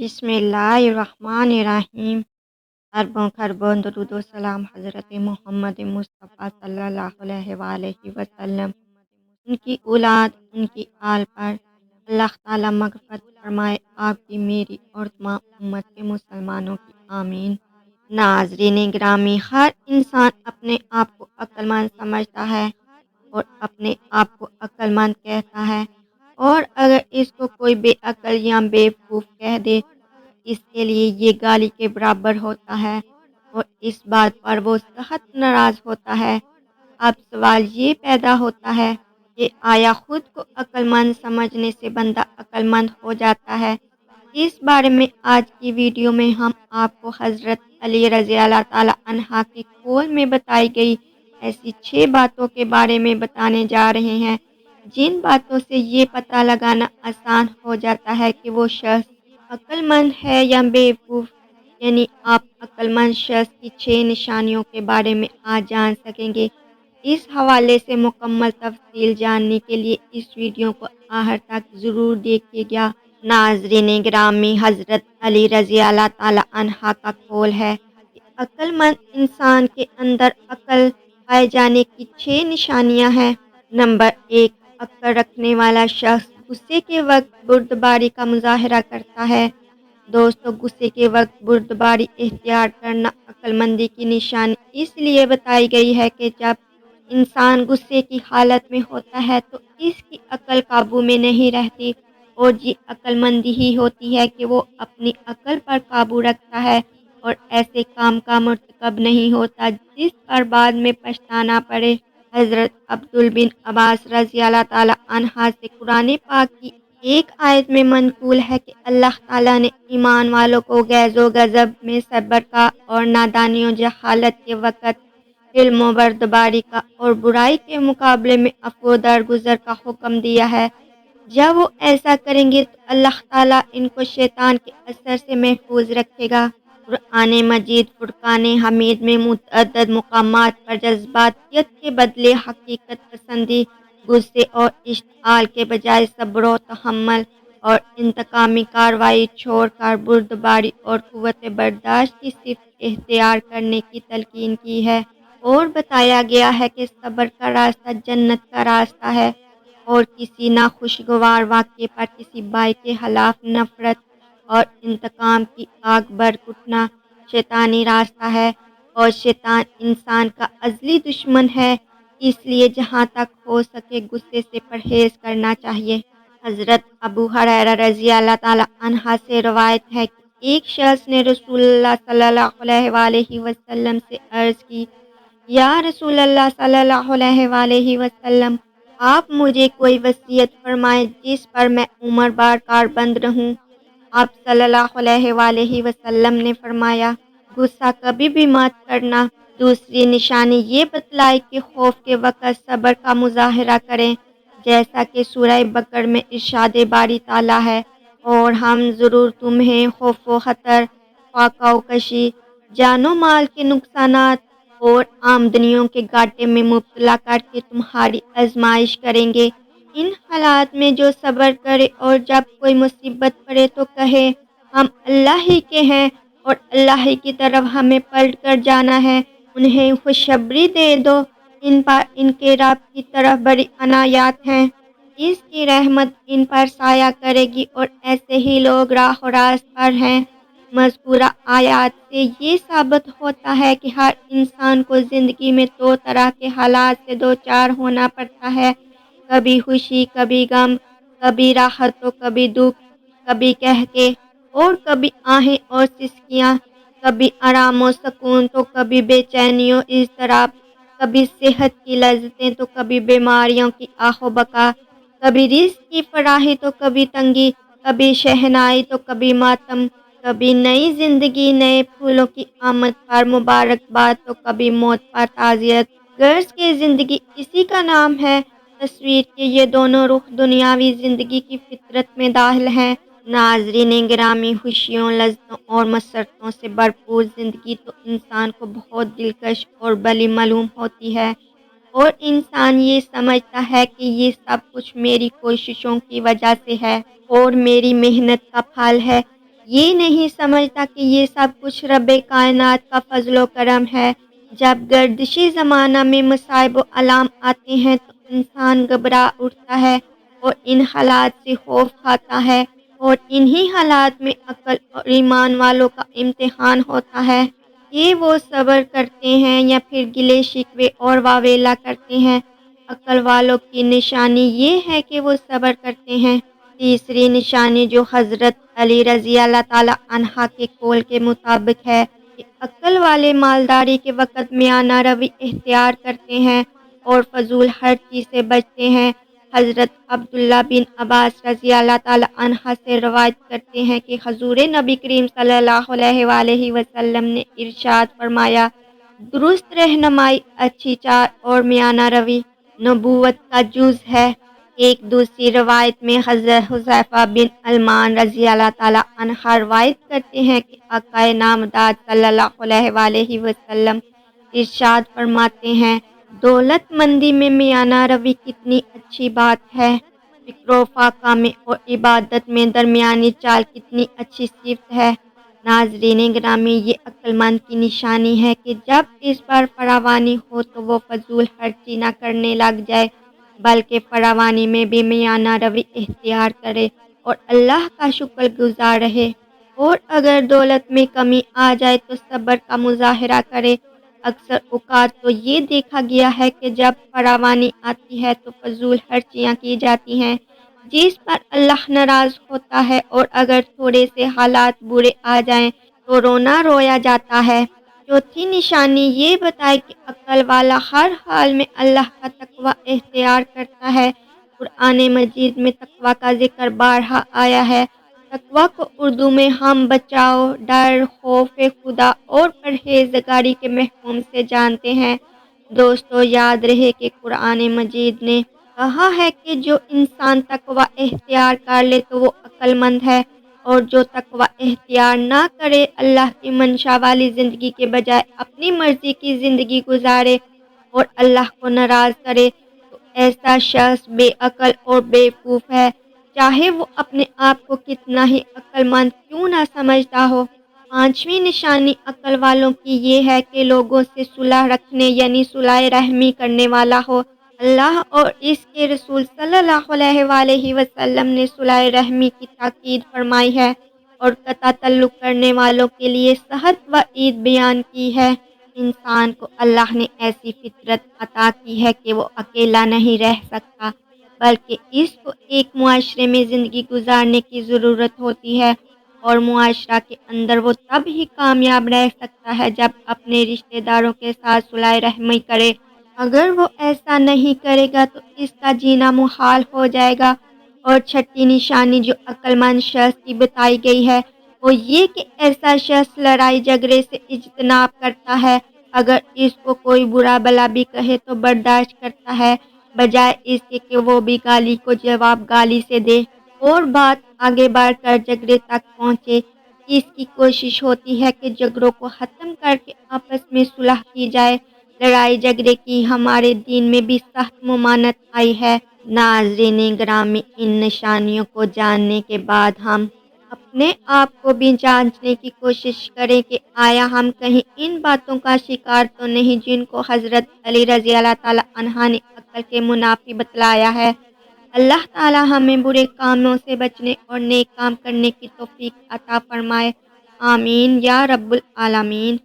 بسم اللہ الرحمن الرحیم۔ اربوں خربوں درود و سلام حضرت محمد مصطفیٰ صلی اللہ علیہ وآلہ وسلم، ان کی اولاد، ان کی آل پر اللہ تعالیٰ مغفرت فرمائے، آپ کی، میری اور تمام امت کے مسلمانوں کی، آمین۔ ناظرین گرامی، ہر انسان اپنے آپ کو عقل مند سمجھتا ہے اور اپنے آپ کو عقل مند کہتا ہے، اور اگر اس کو کوئی بے عقل یا بے وقوف کہہ دے اس کے لیے یہ گالی کے برابر ہوتا ہے اور اس بات پر وہ سخت ناراض ہوتا ہے۔ اب سوال یہ پیدا ہوتا ہے کہ آیا خود کو عقل مند سمجھنے سے بندہ عقل مند ہو جاتا ہے؟ اس بارے میں آج کی ویڈیو میں ہم آپ کو حضرت علی رضی اللہ تعالیٰ عنہ کے قول میں بتائی گئی ایسی 6 باتوں کے بارے میں بتانے جا رہے ہیں، جن باتوں سے یہ پتہ لگانا آسان ہو جاتا ہے کہ وہ شخص عقل مند ہے یا بیوقوف۔ یعنی آپ عقل مند شخص کی 6 نشانیوں کے بارے میں آج جان سکیں گے۔ اس حوالے سے مکمل تفصیل جاننے کے لیے اس ویڈیو کو آخر تک ضرور دیکھیے گا۔ ناظرین گرامی، حضرت علی رضی اللہ تعالیٰ عنہ کا قول ہے کہ عقل مند انسان کے اندر عقل پائے جانے کی 6 نشانیاں ہیں۔ نمبر 1، عقل رکھنے والا شخص غصے کے وقت بردباری کا مظاہرہ کرتا ہے۔ دوستو، غصے کے وقت بردباری اختیار کرنا عقل مندی کی نشانی اس لیے بتائی گئی ہے کہ جب انسان غصے کی حالت میں ہوتا ہے تو اس کی عقل قابو میں نہیں رہتی، اور یہ عقل مندی ہی ہوتی ہے کہ وہ اپنی عقل پر قابو رکھتا ہے اور ایسے کام کا مرتکب نہیں ہوتا جس پر بعد میں پچھتانا پڑے۔ حضرت عبداللہ بن عباس رضی اللہ تعالیٰ عنہ سے قرآن پاک کی ایک آیت میں منقول ہے کہ اللہ تعالیٰ نے ایمان والوں کو غیظ و غضب میں صبر کا اور نادانی و جہالت کے وقت حلم و بردباری کا اور برائی کے مقابلے میں عفو و درگزر کا حکم دیا ہے۔ جب وہ ایسا کریں گے تو اللہ تعالیٰ ان کو شیطان کے اثر سے محفوظ رکھے گا۔ قرآن مجید فرقان حمید میں متعدد مقامات پر جذباتیت کے بدلے حقیقت پسندی، غصے اور اشتعال کے بجائے صبر و تحمل اور انتقامی کارروائی چھوڑ کر بردباری اور قوت برداشت کی صفت اختیار کرنے کی تلقین کی ہے، اور بتایا گیا ہے کہ صبر کا راستہ جنت کا راستہ ہے، اور کسی ناخوشگوار واقعے پر کسی بھائی کے خلاف نفرت اور انتقام کی آگ برق اٹھنا شیطانی راستہ ہے، اور شیطان انسان کا ازلی دشمن ہے، اس لیے جہاں تک ہو سکے غصے سے پرہیز کرنا چاہیے۔ حضرت ابو ہریرہ رضی اللہ تعالیٰ عنہ سے روایت ہے کہ ایک شخص نے رسول اللہ صلی اللہ علیہ وآلہ وسلم سے عرض کی، یا رسول اللہ صلی اللہ علیہ وآلہ وسلم، آپ مجھے کوئی وصیت فرمائیں جس پر میں عمر بھر کاربند رہوں۔ آپ صلی اللہ علیہ وآلہ وسلم نے فرمایا، غصہ کبھی بھی مت کرنا۔ دوسری نشانی یہ بتلائی کہ خوف کے وقت صبر کا مظاہرہ کریں، جیسا کہ سورہ بقرہ میں ارشاد باری تعالیٰ ہے، اور ہم ضرور تمہیں خوف و خطر، فاقہ و کشی، جان و مال کے نقصانات اور آمدنیوں کے گھاٹے میں مبتلا کر کے تمہاری آزمائش کریں گے۔ ان حالات میں جو صبر کرے اور جب کوئی مصیبت پڑے تو کہے، ہم اللہ ہی کے ہیں اور اللہ ہی کی طرف ہمیں پلٹ کر جانا ہے، انہیں خوشخبری دے دو، ان پر ان کے رب کی طرف بڑی عنایات ہیں، اس کی رحمت ان پر سایہ کرے گی، اور ایسے ہی لوگ راہ و راست پر ہیں۔ مذکورہ آیات سے یہ ثابت ہوتا ہے کہ ہر انسان کو زندگی میں 2 طرح کے حالات سے دوچار ہونا پڑتا ہے، کبھی خوشی، کبھی غم، کبھی راحت تو کبھی دکھ، کبھی قہقہے اور کبھی آہیں اور سسکیاں، کبھی آرام و سکون تو کبھی بے چینی و اضطراب، کبھی صحت کی لذتیں تو کبھی بیماریوں کی آہ و بکا، کبھی رزق کی فراخی تو کبھی تنگی، کبھی شہنائی تو کبھی ماتم، کبھی نئی زندگی، نئے پھولوں کی آمد پر مبارکباد تو کبھی موت پر تعزیت۔ غرض کہ زندگی اسی کا نام ہے، تصویر کے یہ دونوں رخ دنیاوی زندگی کی فطرت میں داخل ہیں۔ ناظرین گرامی، خوشیوں، لذتوں اور مسرتوں سے بھرپور زندگی تو انسان کو بہت دلکش اور بلی معلوم ہوتی ہے، اور انسان یہ سمجھتا ہے کہ یہ سب کچھ میری کوششوں کی وجہ سے ہے اور میری محنت کا پھل ہے۔ یہ نہیں سمجھتا کہ یہ سب کچھ رب کائنات کا فضل و کرم ہے۔ جب گردشی زمانہ میں مصائب و آلام آتے ہیں تو انسان گھبرا اٹھتا ہے اور ان حالات سے خوف کھاتا ہے، اور انہی حالات میں عقل اور ایمان والوں کا امتحان ہوتا ہے کہ وہ صبر کرتے ہیں یا پھر گلے شکوے اور واویلا کرتے ہیں۔ عقل والوں کی نشانی یہ ہے کہ وہ صبر کرتے ہیں۔ تیسری نشانی جو حضرت علی رضی اللہ تعالی عنہ کے قول کے مطابق ہے کہ عقل والے مالداری کے وقت میانہ روی اختیار کرتے ہیں اور فضول ہر چیز سے بچتے ہیں۔ حضرت عبداللہ بن عباس رضی اللہ تعالی عنہ سے روایت کرتے ہیں کہ حضور نبی کریم صلی اللہ علیہ وآلہ وسلم نے ارشاد فرمایا، درست رہنمائی، اچھی چال اور میانہ روی نبوت کا جز ہے۔ ایک دوسری روایت میں حضرت حذیفہ بن المان رضی اللہ تعالی عنہ روایت کرتے ہیں کہ آقا نامدار صلی اللہ علیہ وآلہ وسلم ارشاد فرماتے ہیں، دولت مندی میں میانہ روی کتنی اچھی بات ہے، فکر و فاقہ میں اور عبادت میں درمیانی چال کتنی اچھی صفت ہے۔ ناظرین گرامی، یہ عقل مند کی نشانی ہے کہ جب اس پر فراوانی ہو تو وہ فضول خرچی نہ کرنے لگ جائے، بلکہ فراوانی میں بھی میانہ روی اختیار کرے اور اللہ کا شکر گزار رہے، اور اگر دولت میں کمی آ جائے تو صبر کا مظاہرہ کرے۔ اکثر اوقات تو یہ دیکھا گیا ہے کہ جب فراوانی آتی ہے تو فضول خرچیاں کی جاتی ہیں جس پر اللہ ناراض ہوتا ہے، اور اگر تھوڑے سے حالات برے آ جائیں تو رونا رویا جاتا ہے۔ چوتھی نشانی یہ بتائے کہ عقل والا ہر حال میں اللہ کا تقوی اختیار کرتا ہے۔ قرآن مجید میں تقوی کا ذکر بارہا آیا ہے۔ تقوی کو اردو میں ہم بچاؤ، ڈر، خوف خدا اور پرہیزگاری کے مفہوم سے جانتے ہیں۔ دوستو، یاد رہے کہ قرآن مجید نے کہا ہے کہ جو انسان تقوی اختیار کر لے تو وہ عقل مند ہے، اور جو تقوی اختیار نہ کرے، اللہ کی منشا والی زندگی کے بجائے اپنی مرضی کی زندگی گزارے اور اللہ کو ناراض کرے، تو ایسا شخص بے عقل اور بیوقوف ہے، چاہے وہ اپنے آپ کو کتنا ہی عقل مند کیوں نہ سمجھتا ہو۔ پانچویں نشانی عقل والوں کی یہ ہے کہ لوگوں سے صلح رکھنے یعنی صلح رحمی کرنے والا ہو۔ اللہ اور اس کے رسول صلی اللہ علیہ وآلہ وسلم نے صلح رحمی کی تاکید فرمائی ہے اور قطع تعلق کرنے والوں کے لیے سخت وعید بیان کی ہے۔ انسان کو اللہ نے ایسی فطرت عطا کی ہے کہ وہ اکیلا نہیں رہ سکتا، بلکہ اس کو ایک معاشرے میں زندگی گزارنے کی ضرورت ہوتی ہے، اور معاشرہ کے اندر وہ تب ہی کامیاب رہ سکتا ہے جب اپنے رشتہ داروں کے ساتھ صلح رحمی کرے۔ اگر وہ ایسا نہیں کرے گا تو اس کا جینا محال ہو جائے گا۔ اور چھٹی نشانی جو عقل مند شخص کی بتائی گئی ہے وہ یہ کہ ایسا شخص لڑائی جھگڑے سے اجتناب کرتا ہے، اگر اس کو کوئی برا بھلا بھی کہے تو برداشت کرتا ہے، بجائے اس کے کہ وہ بھی گالی کو جواب گالی سے دے اور بات آگے بڑھ کر جھگڑے تک پہنچے۔ اس کی کوشش ہوتی ہے کہ جھگڑوں کو ختم کر کے آپس میں صلح کی جائے۔ لڑائی جھگڑے کی ہمارے دین میں بھی سخت ممانعت آئی ہے۔ ناظرین گرامی، ان نشانیوں کو جاننے کے بعد ہم اپنے آپ کو بھی جانچنے کی کوشش کریں کہ آیا ہم کہیں ان باتوں کا شکار تو نہیں جن کو حضرت علی رضی اللہ تعالی عنہ نے عقل کے منافی بتلایا ہے۔ اللہ تعالی ہمیں برے کاموں سے بچنے اور نیک کام کرنے کی توفیق عطا فرمائے۔ آمین یا رب العالمین۔